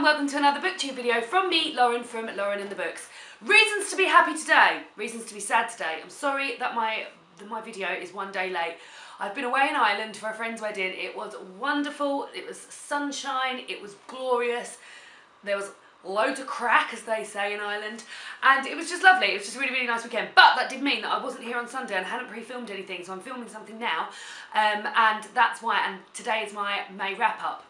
welcome to another booktube video from me, Lauren, from Lauren and the Books. Reasons to be happy today, reasons to be sad today. I'm sorry that my video is one day late. I've been away in Ireland for a friend's wedding. It was wonderful, it was sunshine, it was glorious. There was loads of crack, as they say in Ireland, and it was just lovely. It was just a really, really nice weekend. But that did mean that I wasn't here on Sunday and hadn't pre-filmed anything, so I'm filming something now, and that's why, and today is my May wrap-up.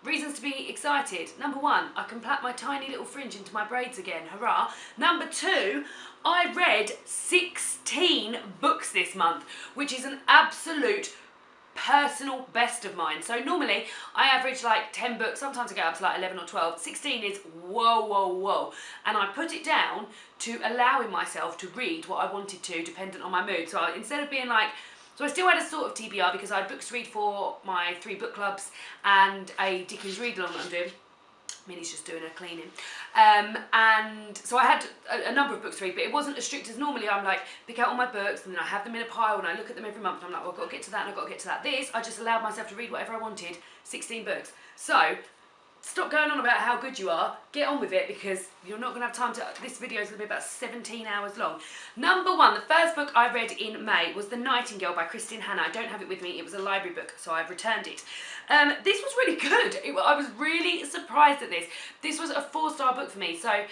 Reasons to be excited. Number one, I can plait my tiny little fringe into my braids again, hurrah. Number two, I read 16 books this month, which is an absolute personal best of mine. So normally I average like 10 books, sometimes I get up to like 11 or 12. 16 is whoa, whoa, whoa. And I put it down to allowing myself to read what I wanted to, dependent on my mood. So instead of being like, so I still had a sort of TBR because I had books to read for my 3 book clubs and a Dickens read-along that I'm doing. Minnie's just doing her cleaning. And so I had a number of books to read, but it wasn't as strict as normally. I'm like, pick out all my books and then I have them in a pile and I look at them every month and I'm like, well, I've got to get to that and I've got to get to that. This, I just allowed myself to read whatever I wanted, 16 books. So, stop going on about how good you are, get on with it because you're not going to have time to, this video is going to be about 17 hours long. Number one, the first book I read in May was The Nightingale by Kristin Hannah. I don't have it with me, it was a library book, so I've returned it. This was really good. I was really surprised at this. This was a 4-star book for me. So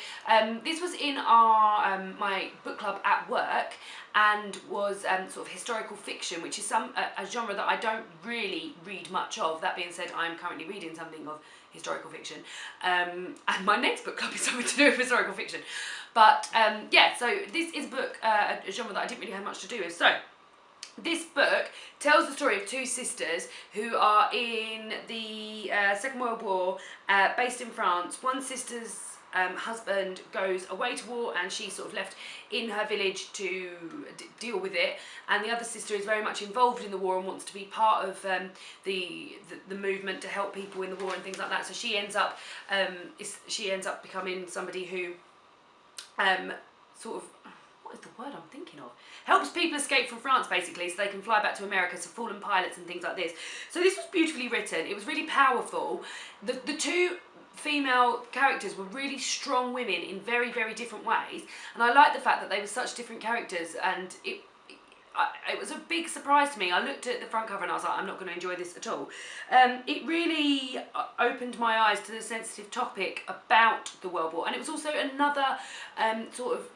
this was in our my book club at work and was sort of historical fiction, which is a genre that I don't really read much of. That being said, I'm currently reading something of historical fiction, and my next book club is something to do with historical fiction. But yeah, so this is a book, a genre that I didn't really have much to do with. So this book tells the story of 2 sisters who are in the Second World War, based in France. One sister's husband goes away to war and she's sort of left in her village to deal with it, and the other sister is very much involved in the war and wants to be part of the movement to help people in the war and things like that. So she ends up becoming somebody who sort of, what is the word I'm thinking of? Helps people escape from France, basically, so they can fly back to America, so fallen pilots and things like this. So this was beautifully written. It was really powerful. The 2 female characters were really strong women in very, very different ways, and I like the fact that they were such different characters, and it was a big surprise to me. I looked at the front cover and I was like, I'm not going to enjoy this at all. It really opened my eyes to the sensitive topic about the World War, and it was also another sort of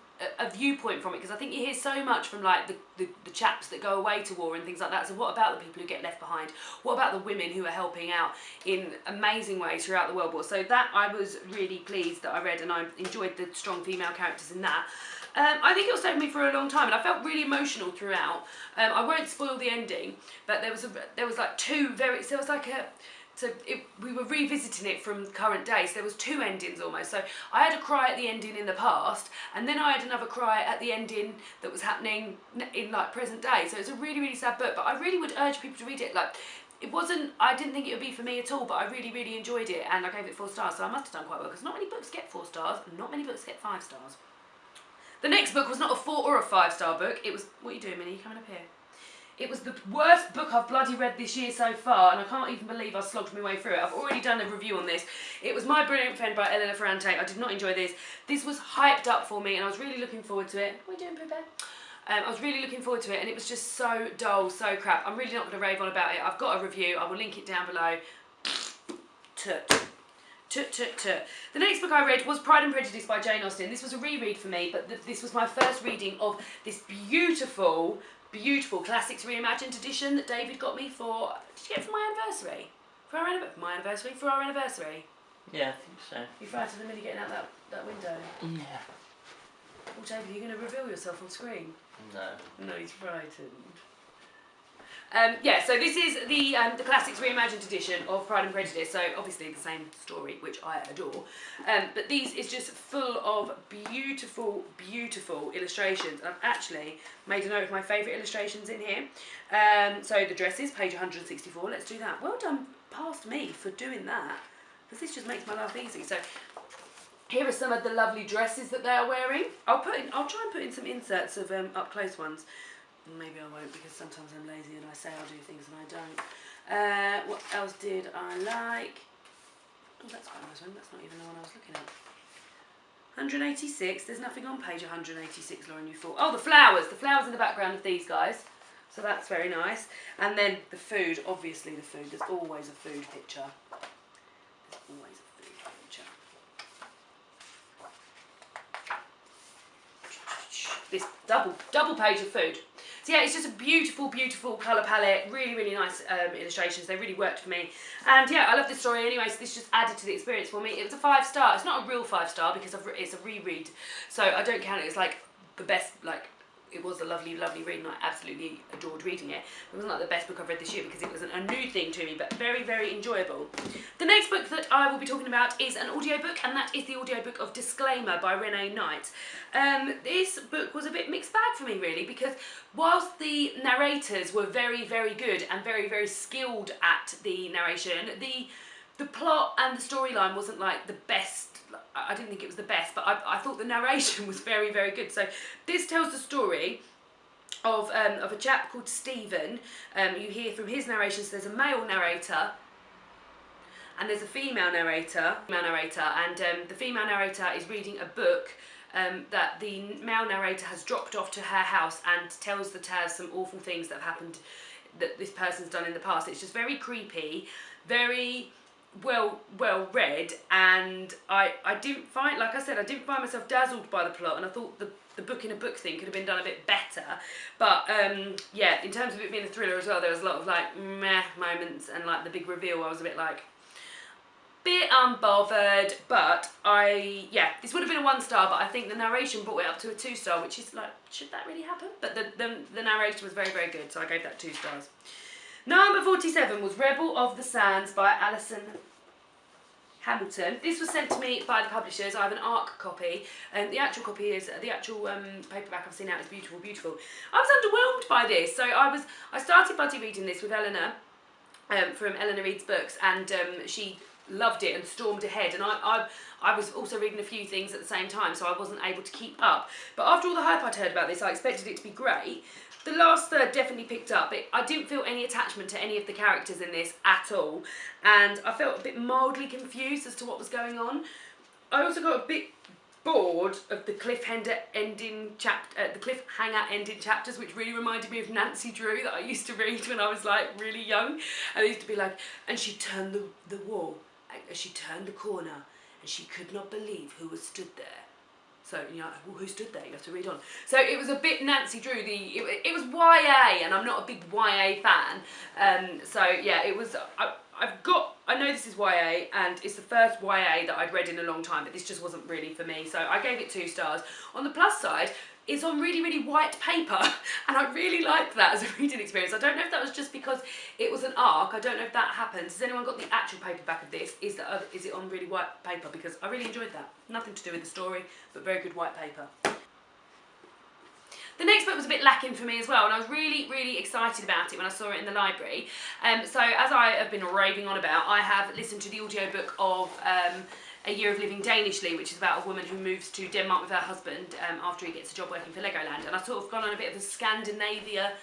a viewpoint from it, because I think you hear so much from like the chaps that go away to war and things like that. So what about the people who get left behind? What about the women who are helping out in amazing ways throughout the World War? So that I was really pleased that I read, and I enjoyed the strong female characters in that. I think it'll stay with me for a long time, and I felt really emotional throughout. I won't spoil the ending, but there was like 2 very, so it was like we were revisiting it from current day, so there was 2 endings almost. So I had a cry at the ending in the past, and then I had another cry at the ending that was happening in like present day. So it's a really, really sad book, but I really would urge people to read it. Like, it wasn't, I didn't think it would be for me at all, but I really, really enjoyed it, and I gave it 4 stars, so I must have done quite well, because not many books get 4 stars, and not many books get 5 stars. The next book was not a 4 or a 5-star book. It was, what are you doing, Minnie? You coming up here? It was the worst book I've bloody read this year so far, and I can't even believe I slogged my way through it. I've already done a review on this. It was My Brilliant Friend by Eleanor Ferrante. I did not enjoy this. This was hyped up for me, and I was really looking forward to it. What are you doing, Pooh Bear? I was really looking forward to it, and it was just so dull, so crap. I'm really not going to rave on about it. I've got a review. I will link it down below. The next book I read was Pride and Prejudice by Jane Austen. This was a reread for me, but this was my first reading of this beautiful Classics Reimagined edition that David got me for, did you get it for my anniversary? For our anniversary? For our anniversary? Yeah, I think so. You're frightened of Millie getting out that window? Yeah. Well, David, are you going to reveal yourself on screen? No. No, he's frightened. Yeah, so this is the Classics Reimagined edition of Pride and Prejudice, so obviously the same story, which I adore, but these is just full of beautiful, beautiful illustrations. I've actually made a note of my favourite illustrations in here. So the dresses, page 164, let's do that. Well done past me for doing that, because this just makes my life easy. So here are some of the lovely dresses that they are wearing. I'll try and put in some inserts of up close ones. Maybe I won't, because sometimes I'm lazy and I say I'll do things and I don't. What else did I like? Oh, that's quite a nice one. That's not even the one I was looking at. 186. There's nothing on page 186, Lauren, you thought. Oh, the flowers. The flowers in the background of these guys. So that's very nice. And then the food. Obviously the food. There's always a food picture. There's always a food picture. This double page of food. So yeah, it's just a beautiful, beautiful colour palette. Really, really nice illustrations. They really worked for me. And yeah, I love this story anyway, so this just added to the experience for me. It was a 5-star. It's not a real 5-star because it's a reread. So I don't count it as like the best, like, it was a lovely, lovely read and I absolutely adored reading it. It wasn't like the best book I've read this year because it wasn't a new thing to me, but very, very enjoyable. The next book that I will be talking about is an audiobook, and that is the audiobook of Disclaimer by Renee Knight. This book was a bit mixed bag for me really, because whilst the narrators were very, very good and very, very skilled at the narration, the plot and the storyline wasn't like the best. I didn't think it was the best, but I thought the narration was very, very good. So this tells the story of a chap called Stephen. You hear from his narrations there's a male narrator and there's a female narrator. And the female narrator is reading a book that the male narrator has dropped off to her house and tells the tale some awful things that have happened that this person's done in the past. It's just very creepy, very well read, and I didn't find, like I said, I didn't find myself dazzled by the plot, and I thought the book in a book thing could have been done a bit better. But yeah, in terms of it being a thriller as well, there was a lot of like meh moments, and like the big reveal, I was a bit like, bit unbothered. But yeah, this would have been a 1-star, but I think the narration brought it up to a 2-star, which is like, should that really happen? But the narration was very, very good, so I gave that 2 stars. Number 47 was Rebel of the Sands by Alison Hamilton. This was sent to me by the publishers. I have an ARC copy, and the actual copy is the actual paperback I've seen out is beautiful, beautiful. I was underwhelmed by this, so I started buddy reading this with Eleanor from Eleanor Reads Books, and she loved it and stormed ahead, and I was also reading a few things at the same time, so I wasn't able to keep up. But after all the hype I'd heard about this, I expected it to be great. The last third definitely picked up. I didn't feel any attachment to any of the characters in this at all, and I felt a bit mildly confused as to what was going on. I also got a bit bored of the cliffhanger ending chapters, which really reminded me of Nancy Drew that I used to read when I was like really young. And it used to be like, and she turned the wall, she turned the corner, and she could not believe who was stood there. So, you know, well, who stood there? You have to read on. So it was a bit Nancy Drew. It was YA, and I'm not a big YA fan. So yeah, it was. I know this is YA, and it's the first YA that I'd read in a long time, but this just wasn't really for me. So I gave it 2 stars. On the plus side, it's on really, really white paper, and I really liked that as a reading experience. I don't know if that was just because it was an ARC. I don't know if that happens. Has anyone got the actual paperback of this? Is it on really white paper? Because I really enjoyed that. Nothing to do with the story, but very good white paper. The next book was a bit lacking for me as well, and I was really, really excited about it when I saw it in the library. So as I have been raving on about, I have listened to the audiobook of A Year of Living Danishly, which is about a woman who moves to Denmark with her husband after he gets a job working for Legoland. And I've sort of gone on a bit of a Scandinavia,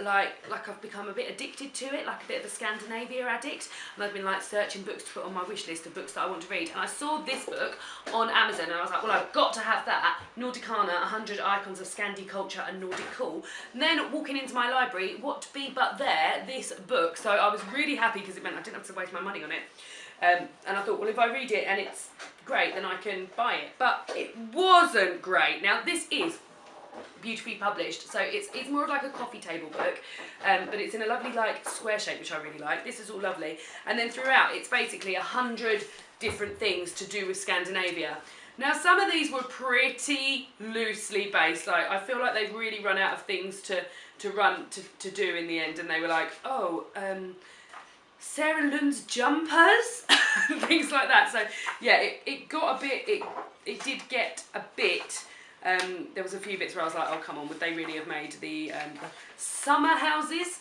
like I've become a bit addicted to it, like a bit of a Scandinavia addict. And I've been like searching books to put on my wish list of books that I want to read. And I saw this book on Amazon, and I was like, well, I've got to have that. Nordicana, 100 Icons of Scandi Culture and Nordic Cool. And then walking into my library, what to be but there, this book. So I was really happy because it meant I didn't have to waste my money on it. And I thought, well, if I read it and it's great, then I can buy it. But it wasn't great. Now, this is beautifully published, so it's more of like a coffee table book, but it's in a lovely like square shape, which I really like. This is all lovely, and then throughout it's basically 100 different things to do with Scandinavia. Now, some of these were pretty loosely based. Like, I feel like they've really run out of things to do in the end, and they were like, oh, Sarah Lund's jumpers, things like that. So yeah, it got a bit, it did get a bit. There was a few bits where I was like, oh, come on, would they really have made the summer houses?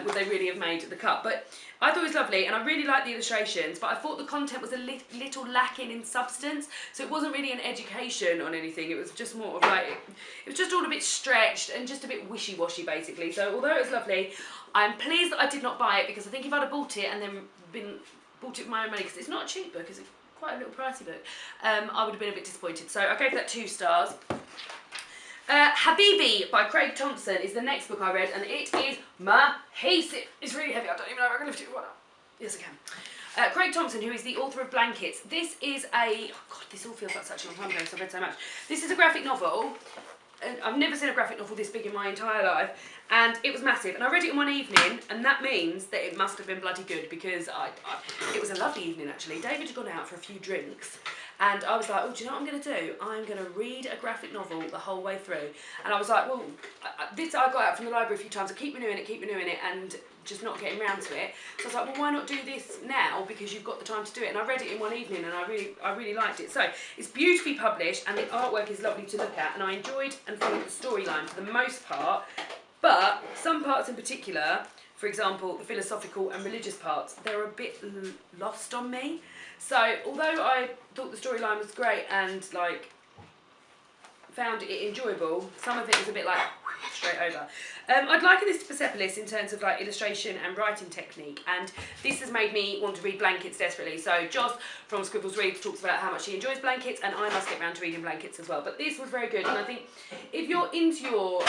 Would they really have made the cut? But I thought it was lovely, and I really liked the illustrations, but I thought the content was a little lacking in substance, so it wasn't really an education on anything. It was just more of like, it was just all a bit stretched and just a bit wishy-washy, basically. So although it was lovely, I'm pleased that I did not buy it, because I think if I'd have bought it and then bought it with my own money, because it's not a cheap book, it's quite a little pricey book, I would have been a bit disappointed. So I gave that 2 stars. Habibi by Craig Thompson is the next book I read, and it is massive. It's really heavy. I don't even know if I can lift it up. Yes, I can. Craig Thompson, who is the author of Blankets. This is a... Oh God, this all feels like such a long time ago because I've read so much. This is a graphic novel. I've never seen a graphic novel this big in my entire life, and it was massive. And I read it in one evening, and that means that it must have been bloody good, because it was a lovely evening actually. David had gone out for a few drinks, and I was like, oh, do you know what I'm going to do? I'm going to read a graphic novel the whole way through. And I was like, well, I got out from the library a few times. I keep renewing it, and just not getting round to it. So I was like, well, why not do this now, because you've got the time to do it. And I read it in one evening, and I really liked it. So it's beautifully published, and the artwork is lovely to look at, and I enjoyed and followed the storyline for the most part. But some parts in particular, for example, the philosophical and religious parts, they're a bit lost on me. So although I thought the storyline was great and like found it enjoyable, some of it was a bit like straight over. I'd liken this to Persepolis in terms of like illustration and writing technique, and this has made me want to read Blankets desperately. So Joss from Scribbles Reads talks about how much he enjoys Blankets, and I must get round to reading Blankets as well. But this was very good, and I think if you're into your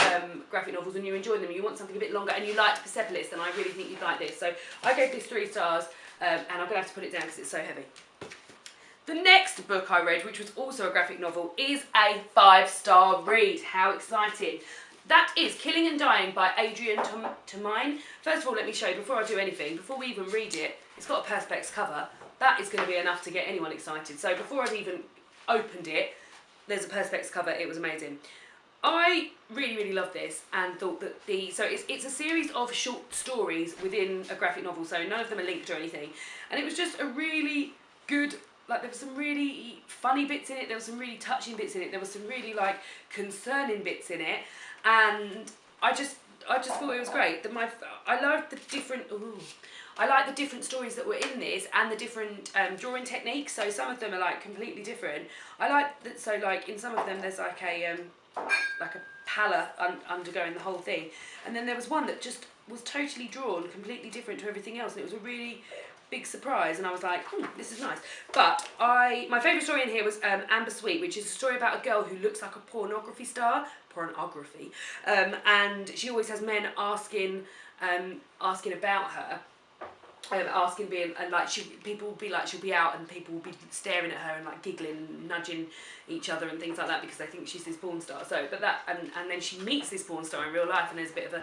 graphic novels and you enjoy them, you want something a bit longer, and you liked Persepolis, then I really think you'd like this. So I gave this 3 stars, and I'm going to have to put it down because it's so heavy. The next book I read, which was also a graphic novel, is a 5-star read. How exciting. That is Killing and Dying by Adrian Tomine. First of all, let me show you, before I do anything, before we even read it, it's got a Perspex cover. That is going to be enough to get anyone excited. So before I've even opened it, there's a Perspex cover. It was amazing. I really loved this, and thought that so it's a series of short stories within a graphic novel, so none of them are linked or anything. And it was just a really good... Like, there were some really funny bits in it, there were some really touching bits in it, there were some really, like, concerning bits in it, and I just thought it was great. I loved the different... I like the different stories that were in this, and the different drawing techniques, so some of them are, like, completely different. I like that, so, like, in some of them there's, like a pallor undergoing the whole thing, and then there was one that just was totally drawn, completely different to everything else, and it was a really... big surprise, and I was like, this is nice. But my favourite story in here was Amber Sweet, which is a story about a girl who looks like a pornography star, and she always has men asking about her, people will be like, she'll be out and people will be staring at her and like giggling and nudging each other and things like that because they think she's this porn star. So, but that, and then she meets this porn star in real life, and there's a bit of a,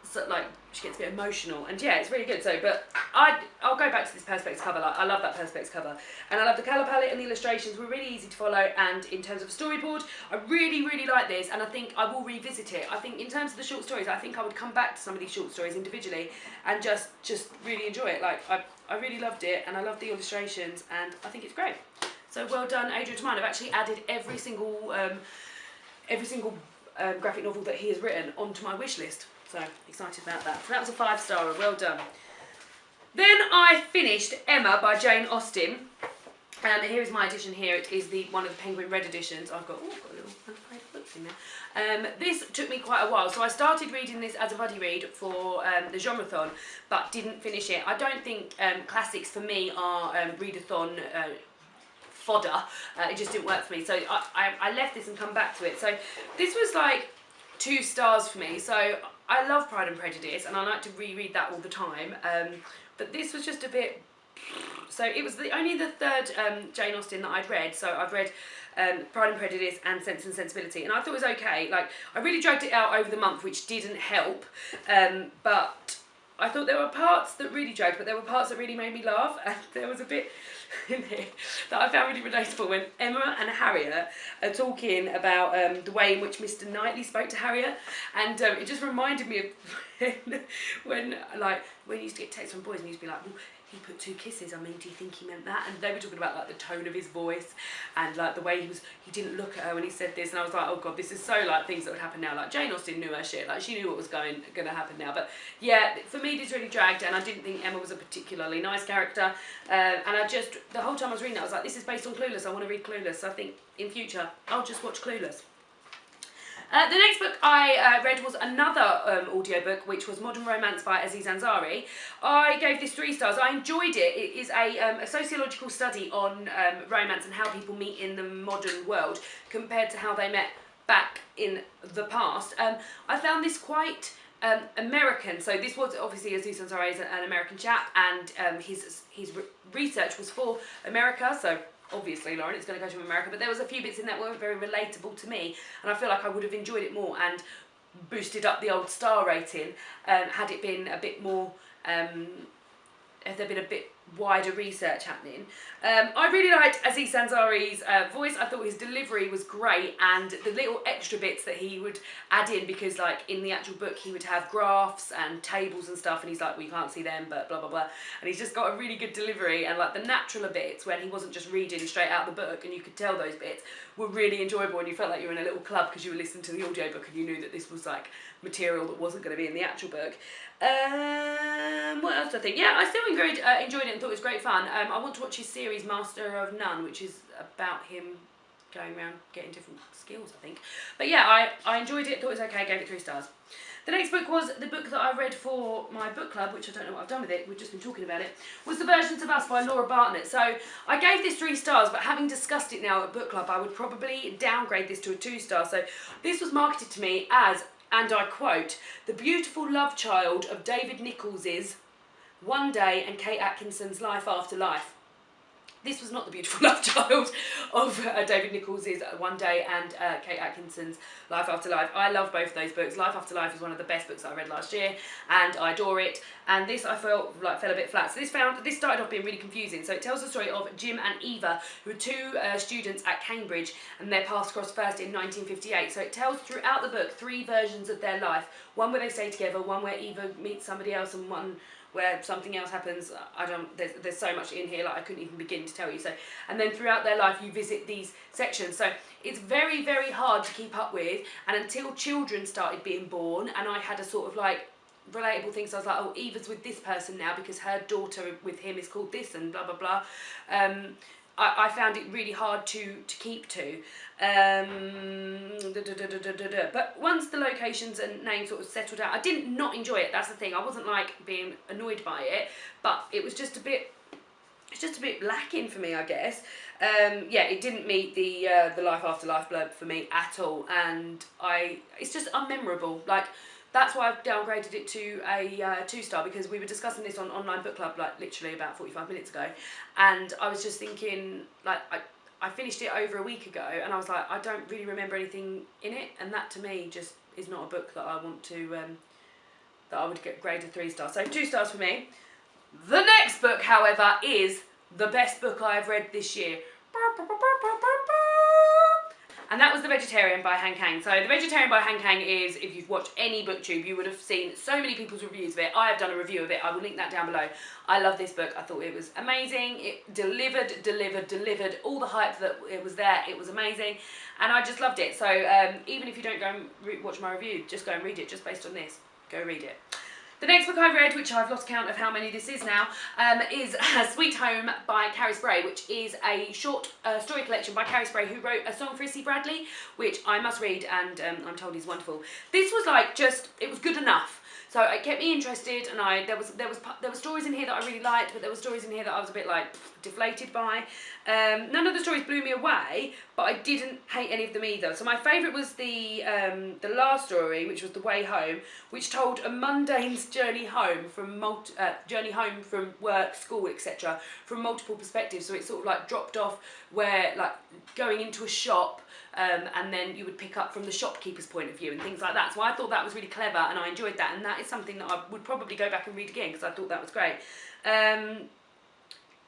so like, she gets a bit emotional, and yeah, it's really good. So, but I'll go back to this Perspex cover. Like, I love that Perspex cover, and I love the colour palette, and the illustrations were really easy to follow. And in terms of storyboard, I really like this, and I think I will revisit it. I think in terms of the short stories, I think I would come back to some of these short stories individually and just really enjoy it. Like, I really loved it, and I love the illustrations, and I think it's great. So well done, Adrian Tomine. I've actually added every single graphic novel that he has written onto my wish list. So excited about that. So that was a 5-star, well done. Then I finished Emma by Jane Austen. And here is my edition here. It is one of the Penguin Red editions. I've got a little unfaded books in there. This took me quite a while. So I started reading this as a buddy read for the Genreathon, but didn't finish it. I don't think classics for me are readathon fodder. It just didn't work for me. So I left this and come back to it. So this was like 2 stars for me. So I love Pride and Prejudice, and I like to reread that all the time, but this was just a bit... So it was only the 3rd Jane Austen that I'd read, so I've read Pride and Prejudice and Sense and Sensibility, and I thought it was okay. Like, I really dragged it out over the month, which didn't help, but I thought there were parts that really dragged, but there were parts that really made me laugh, and there was a bit in here that I found really relatable when Emma and Harriet are talking about the way in which Mr. Knightley spoke to Harriet, and it just reminded me of when you used to get texts from boys and you used to be like, well, he put 2 kisses, I mean, do you think he meant that? And they were talking about like the tone of his voice and like the way he didn't look at her when he said this, and I was like, oh god, this is so like things that would happen now. Like, Jane Austen knew her shit, like she knew what was going to happen now. But yeah, for me this really dragged, and I didn't think Emma was a particularly nice character, and I just, the whole time I was reading it, I was like, this is based on Clueless, I want to read Clueless, so I think in future I'll just watch Clueless. The next book I read was another audiobook, which was Modern Romance by Aziz Ansari. I gave this 3 stars. I enjoyed it. It is a sociological study on romance and how people meet in the modern world compared to how they met back in the past. I found this quite American. So this was obviously Aziz Ansari is an American chap, and his research was for America. So obviously, Lauren, it's going to go to America, but there was a few bits in that weren't very relatable to me, and I feel like I would have enjoyed it more and boosted up the old star rating had it been a bit more, had there been a bit wider research happening. I really liked Aziz Ansari's voice. I thought his delivery was great, and the little extra bits that he would add in, because like in the actual book he would have graphs and tables and stuff, and he's like, well, you can't see them, but blah blah blah, and he's just got a really good delivery, and like the natural bits when he wasn't just reading straight out the book, and you could tell those bits were really enjoyable, and you felt like you were in a little club because you were listening to the audiobook and you knew that this was like material that wasn't going to be in the actual book. What else do I think? Yeah, I still enjoyed it and thought it was great fun. I want to watch his series Master of None, which is about him going around getting different skills, I think. But yeah, I enjoyed it, thought it was okay, gave it 3 stars. The next book was the book that I read for my book club, which I don't know what I've done with it, we've just been talking about it, was The Versions of Us by Laura Bartlett. So I gave this 3 stars, but having discussed it now at book club, I would probably downgrade this to a 2 star. So this was marketed to me as, and I quote, the beautiful love child of David Nichols's One Day and Kate Atkinson's Life After Life. This was not the beautiful love child of David Nichols's One Day and Kate Atkinson's Life After Life. I love both of those books. Life After Life is one of the best books that I read last year, and I adore it. And this I felt like fell a bit flat. So this started off being really confusing. So it tells the story of Jim and Eva, who are 2 students at Cambridge, and their paths crossed first in 1958. So it tells throughout the book 3 versions of their life. One where they stay together, one where Eva meets somebody else, and one where something else happens. There's so much in here, like I couldn't even begin to tell you. So, and then throughout their life you visit these sections. So it's very, very hard to keep up with, and until children started being born, and I had a sort of like relatable thing, so I was like, oh, Eva's with this person now because her daughter with him is called this, and blah blah blah. I found it really hard to keep to. But once the locations and names sort of settled out, I didn't not enjoy it, that's the thing. I wasn't like being annoyed by it, but it was just a bit, it's just a bit lacking for me, I guess. Yeah, it didn't meet the Life After Life blurb for me at all, and it's just unmemorable. Like, that's why I've downgraded it to a 2 star, because we were discussing this on Online Book Club like literally about 45 minutes ago, and I was just thinking, like, I finished it over a week ago, and I was like, I don't really remember anything in it, and that to me just is not a book that I want to, that I would get graded 3 stars. So 2 stars for me. The next book, however, is the best book I have read this year. And that was The Vegetarian by Han Kang. So The Vegetarian by Han Kang is, if you've watched any booktube, you would have seen so many people's reviews of it. I have done a review of it. I will link that down below. I love this book. I thought it was amazing. It delivered all the hype that it was there. It was amazing. And I just loved it. So even if you don't go and watch my review, just go and read it just based on this. Go read it. The next book I read, which I've lost count of how many this is now, is Sweet Home by Carrie Spray, which is a short story collection by Carrie Spray, who wrote A Song for Issy Bradley, which I must read, and I'm told is wonderful. This was like just, it was good enough. So it kept me interested, and there were stories in here that I really liked, but there were stories in here that I was a bit like deflated by. None of the stories blew me away, but I didn't hate any of them either. So my favourite was the last story, which was The Way Home, which told a mundane's journey home from work, school, etc., from multiple perspectives. So it sort of like dropped off where, like, going into a shop, and then you would pick up from the shopkeeper's point of view and things like that. So I thought that was really clever, and I enjoyed that, and that is something that I would probably go back and read again, because I thought that was great.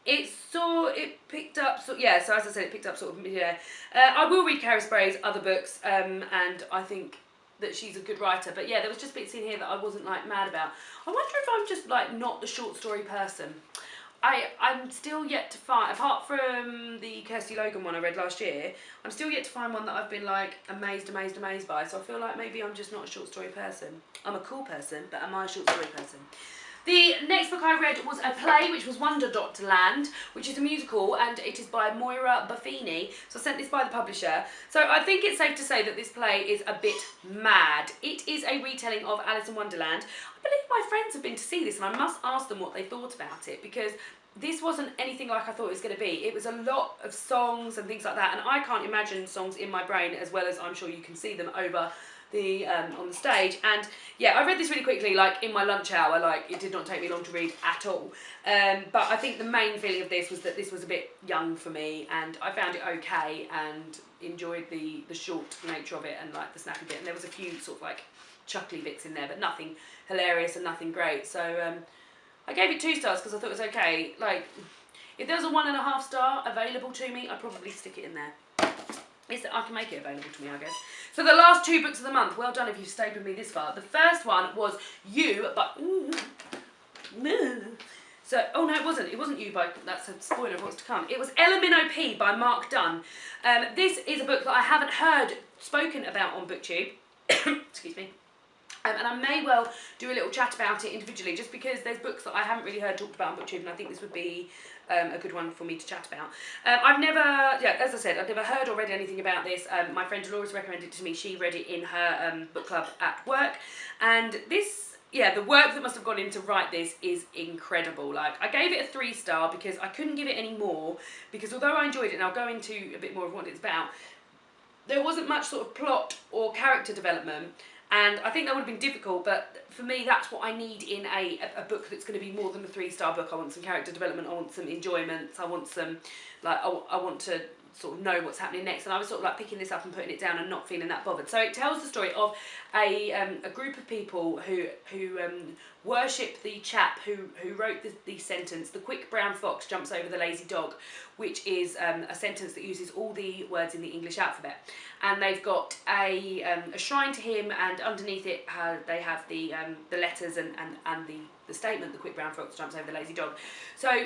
It picked up, so as I said, it picked up sort of mid-air. I will read Carrie Spray's other books, and I think that she's a good writer, but yeah, there was just bits in here that I wasn't like mad about. I wonder if I'm just like not the short story person. I'm still yet to find, apart from the Kirsty Logan one I read last year, I'm still yet to find one that I've been like amazed by, so I feel like maybe I'm just not a short story person. I'm a cool person, but am I a short story person? The next book I read was a play, which was Wonderland, which is a musical, and it is by Moira Buffini. So I sent this by the publisher. So I think it's safe to say that this play is a bit mad. It is a retelling of Alice in Wonderland. I believe my friends have been to see this, and I must ask them what they thought about it, because this wasn't anything like I thought it was going to be. It was a lot of songs and things like that, and I can't imagine songs in my brain as well as I'm sure you can see them over the on the stage. And yeah, I read this really quickly, like in my lunch hour. Like, it did not take me long to read at all, but I think the main feeling of this was that this was a bit young for me, and I found it okay and enjoyed the short nature of it and like the snappy bit, and there was a few sort of like chuckly bits in there, but nothing hilarious and nothing great. So I gave it 2 stars because I thought it was okay. Like, if there was a 1.5 star available to me, I'd probably stick it in there. I can make it available to me, I guess. So the last 2 books of the month, well done if you've stayed with me this far. The first one was You by... So, oh no, it wasn't You by... That's a spoiler of what's to come. It was LMNOP by Mark Dunn. This is a book that I haven't heard spoken about on BookTube. Excuse me. And I may well do a little chat about it individually, just because there's books that I haven't really heard talked about on BookTube, and I think this would be a good one for me to chat about. I've never, as I said, I've never heard or read anything about this. My friend Laura's recommended it to me. She read it in her book club at work, and this, yeah, the work that must have gone into write this is incredible. Like, I gave it a 3 star because I couldn't give it any more, because although I enjoyed it, and I'll go into a bit more of what it's about, there wasn't much sort of plot or character development. And I think that would have been difficult, but for me, that's what I need in a book that's going to be more than a 3-star book. I want some character development, I want some enjoyment, I want some, like, I want to sort of know what's happening next. And I was sort of like picking this up and putting it down and not feeling that bothered. So it tells the story of a group of people who worship the chap who wrote the sentence, "The quick brown fox jumps over the lazy dog," which is a sentence that uses all the words in the English alphabet. And they've got a shrine to him, and underneath it they have the letters and the statement, "The quick brown fox jumps over the lazy dog." So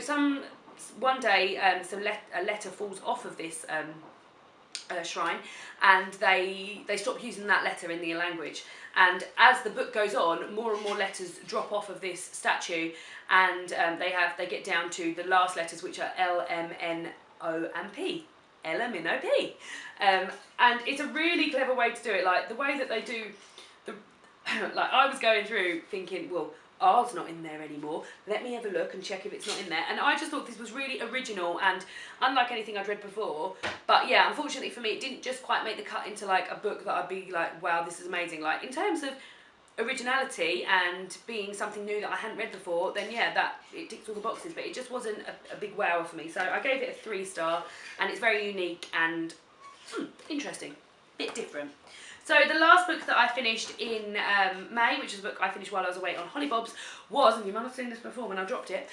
one day a letter falls off of this shrine, and they stop using that letter in the language. And as the book goes on, more and more letters drop off of this statue, and they get down to the last letters, which are LMNOP. LMNOP. And it's a really clever way to do it. Like, the way that they do like, I was going through thinking, well, R's not in there anymore, let me have a look and check if it's not in there. And I just thought this was really original and unlike anything I'd read before. But yeah, unfortunately for me, it didn't just quite make the cut into like a book that I'd be like, wow, this is amazing. Like, in terms of originality and being something new that I hadn't read before, then yeah, it ticks all the boxes, but it just wasn't a big wow for me. So I gave it a 3 star, and it's very unique and interesting, bit different. So the last book that I finished in May, which is a book I finished while I was away on Hollybobs, was, and you might have seen this before when I dropped it,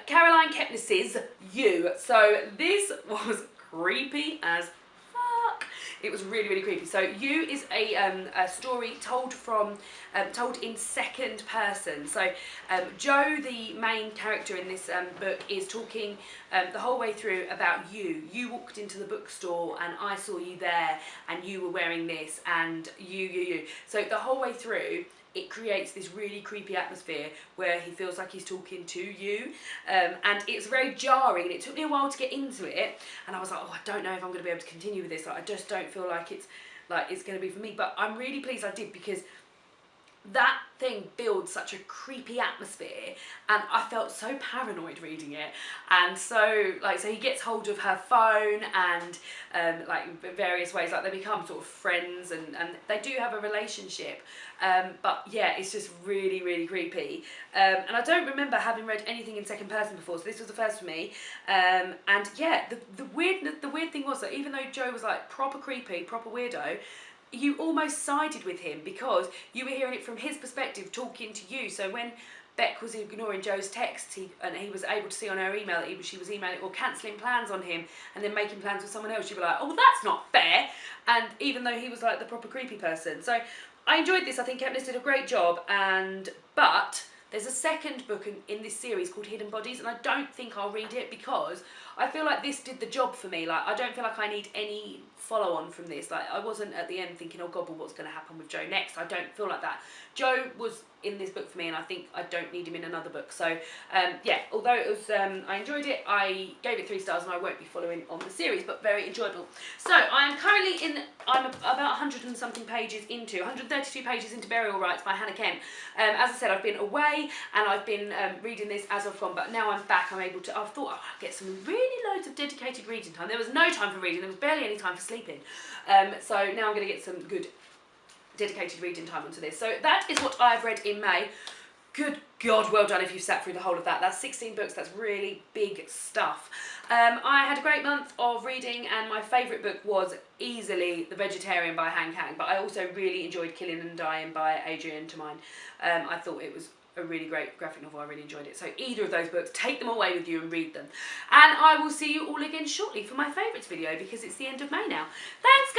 Caroline Kepnes's You. So this was creepy as fuck. It was really, really creepy. So You is a story told told in second person. So Jo, the main character in this book, is talking the whole way through about you. You walked into the bookstore and I saw you there, and you were wearing this, and you. So the whole way through, it creates this really creepy atmosphere where he feels like he's talking to you, and it's very jarring, and it took me a while to get into it, and I was like, oh, I don't know if I'm going to be able to continue with this. Like, I just don't feel like it's going to be for me, but I'm really pleased I did, because that thing builds such a creepy atmosphere, and I felt so paranoid reading it. And so he gets hold of her phone, and like various ways, like they become sort of friends, and they do have a relationship, but yeah, it's just really, really creepy. And I don't remember having read anything in second person before, so this was the first for me. And yeah, the weird thing was that even though Jo was like proper creepy, proper weirdo, you almost sided with him, because you were hearing it from his perspective, talking to you. So when Beck was ignoring Jo's texts, he was able to see on her email that she was emailing or cancelling plans on him and then making plans with someone else. You'd be like, oh, well, that's not fair. And even though he was like the proper creepy person. So I enjoyed this. I think Kepnes did a great job, but there's a second book in this series called Hidden Bodies, and I don't think I'll read it, because I feel like this did the job for me. Like, I don't feel like I need any follow-on from this. Like, I wasn't at the end thinking, oh God, well, what's going to happen with Jo next? I don't feel like that. Jo was in this book for me, and I think I don't need him in another book. So yeah, although it was I enjoyed it, I gave it 3 stars, and I won't be following on the series, but very enjoyable. So I am currently I'm about 100 and something pages into, 132 pages into Burial Rites by Hannah Kent. As I said, I've been away and I've been reading this as I've gone, but now I'm back. I'm able to, I thought I'd get some really loads of dedicated reading time. There was no time for reading, there was barely any time for sleeping. So now I'm going to get some good dedicated reading time onto this. So that is what I've read in May. Good God, well done if you've sat through the whole of that. That's 16 books, that's really big stuff. I had a great month of reading, and my favourite book was easily The Vegetarian by Han Kang, but I also really enjoyed Killing and Dying by Adrienne Tamine. I thought it was a really great graphic novel, I really enjoyed it. So either of those books, take them away with you and read them. And I will see you all again shortly for my favourites video, because it's the end of May now. Thanks,